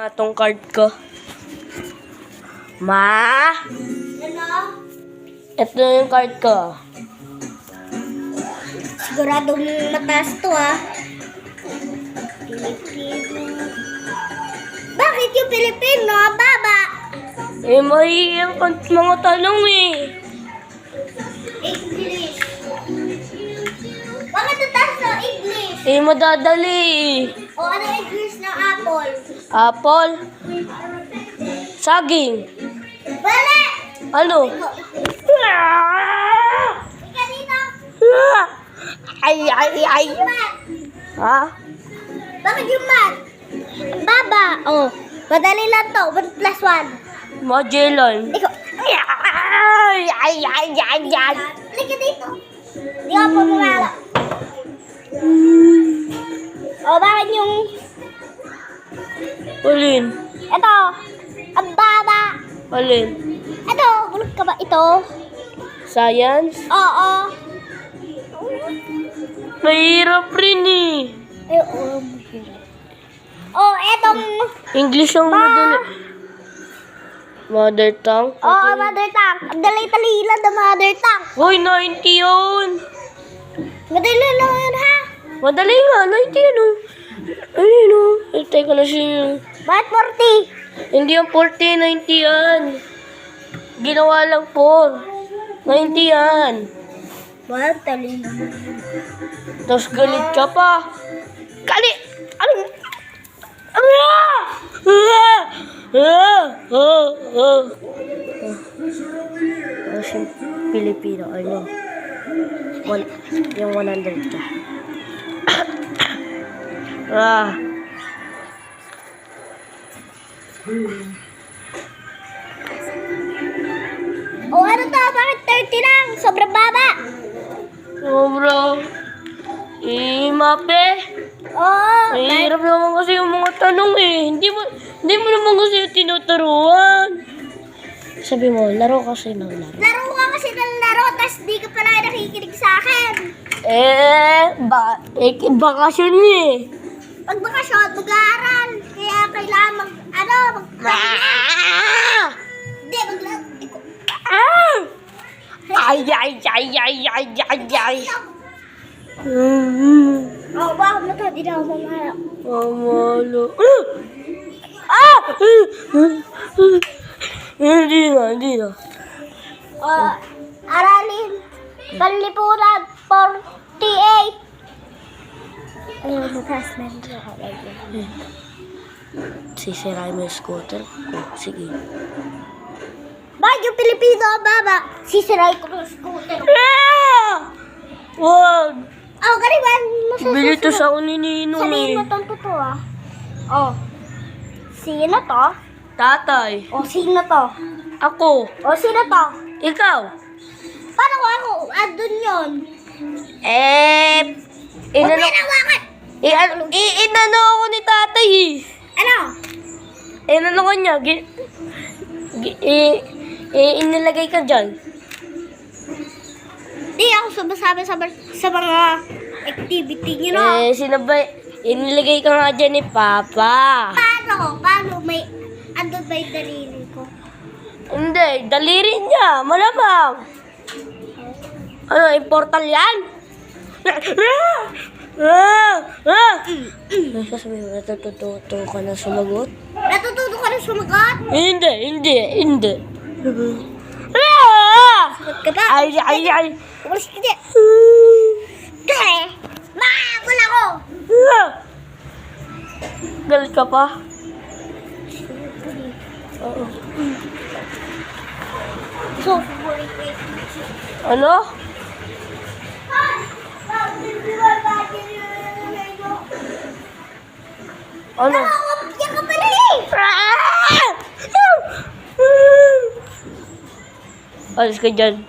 Atong card ko. Ma? Ano? Ito yung card ko. Siguradong mataas to Pilipino. Bakit yung Pilipino? Baba. Mahihirap ang mga tanong English. Bakit mataas to? English. Madadali O ano English ng apple? Apple? Saging? Bale! Ano? Ika dito. Ay! Mat. Ha? Bakit yung mat? Baba. Oh. Madali lang to. 1 plus 1. Magellan. Ikaw. Ay! Halika dito. Hindi ako pumamala. O, bakit yung... Alin? Ito. Ang baba. Alin? Ito. Bulog ka ba ito? Science? Oo. Mahirap rin Ay, oo. Oh, etong... English ang madali. Mother tongue? Oo, mother tongue. Ang dali-tali lang na mother tongue. Hoy, 90 yun! Madali lang yun, ha? Madali nga, 90 yun Ayun teka na siya. Bakit 40? Hindi yung 40, 90 yan. Ginawa lang 4. 90 yan. Bakit tali naman? Tapos galit ka pa. Galit! Ano? Tapos yung Pilipino, ano? Yung 100 ka. Oh, ano to? Bakit 30 lang? Sobrang baba. Sobra. Mape. Oo. Mahirap naman kasi yung mga tanong Hindi mo naman kasi tinuturuan. Sabi mo, laro kasi ng laro. Laro ka kasi ng laro, tas di ka pala nakikinig sa akin. Bakasyon Pag bakasyon, mag-aaral. Kaya kailangan Hindi, Ay. Oh, bakit mo to? Di na ako mamahal. Mamalo. Hindi na. Oh, aralin. Panlipunan, 48. Ayun, mataas na rin. Sisirain mo yung scooter ko. Sige. Bakit yung Pilipino ang baba? Sisiray ko ng scooter. Wag! Oh, gariban mo sa Bili to sa uninino Sabihin mo itong totoo Oh. Sino to? Tatay. O, sino to? Ako. O, sino to? Ikaw. Paano ko ako? Andun yun. Inano Pinawakan! inano ako ni tatay Ano? Inano ko niya. Inilagay ka dyan. Di ako sumasabi sa mga activity niyo, no? Sinabay. Inilagay ka nga dyan ni Papa. Paano? Paano? Andun ba yung daliri ko? Hindi. Daliri niya. Malamang. Ano? Portal yan? Sasabi mo, natututo ka na sumagot? Natututo ka na sumagot? Hindi. Sagot ka ba? Ay. Umalis ka dyan. Kasi, mahabol ako. Galit ka pa? Oo. So, Ano? Ano? Yan ka pala Alis ka dyan.